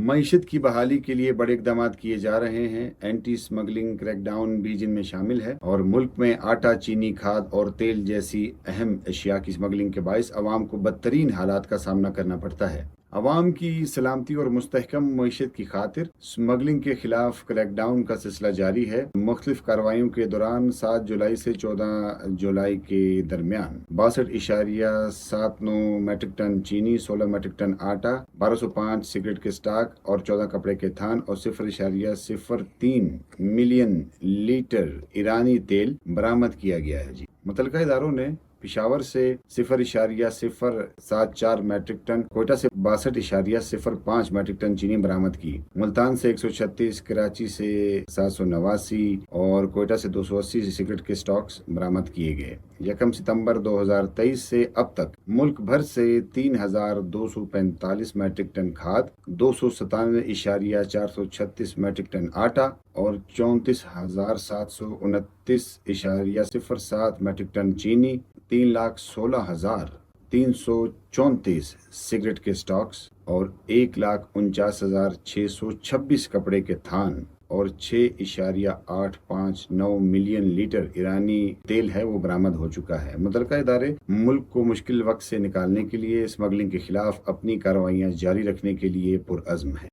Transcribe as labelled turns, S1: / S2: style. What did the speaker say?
S1: मईशत की बहाली के लिए बड़े इकदाम किए जा रहे हैं। एंटी स्मगलिंग क्रैकडाउन भी जिनमें शामिल है और मुल्क में आटा, चीनी, खाद और तेल जैसी अहम अशिया की स्मगलिंग के बायस अवाम को बदतरीन हालात का सामना करना पड़ता है। अवाम की सलामती और मुस्तहकम मईशत की खातिर स्मगलिंग के खिलाफ क्रैकडाउन का सिलसिला जारी है। मुख्तलिफ कार्रवाइयों के दौरान 7 जुलाई से 14 जुलाई के दरमियान 62.79 मीट्रिक टन चीनी, 16 मीट्रिक टन आटा, 1205 सिगरेट के स्टॉक और 14 कपड़े के थान और 0.03 मिलियन लीटर ईरानी तेल बरामद किया गया है। मुतलका इदारों ने पिशावर से 0.074 मीट्रिक टन, कोयटा से 62.05 मीट्रिक टन चीनी बरामद की। मुल्तान से 136, कराची से 789 और कोयटा से 280 सिगरेट के स्टॉक्स बरामद किए गए। 1 सितंबर 2023 से अब तक मुल्क भर से 3,245 मीट्रिक टन खाद, 297.436 मीट्रिक टन आटा और 34,729.07 मीट्रिक टन चीनी, 3,16,334 सिगरेट के स्टॉक्स और 1,49,626 कपड़े के थान और 6.859 मिलियन लीटर ईरानी तेल है वो बरामद हो चुका है। मुतलका इदारे मुल्क को मुश्किल वक्त से निकालने के लिए स्मगलिंग के खिलाफ अपनी कार्रवाइयाँ जारी रखने के लिए पुरअज़्म है।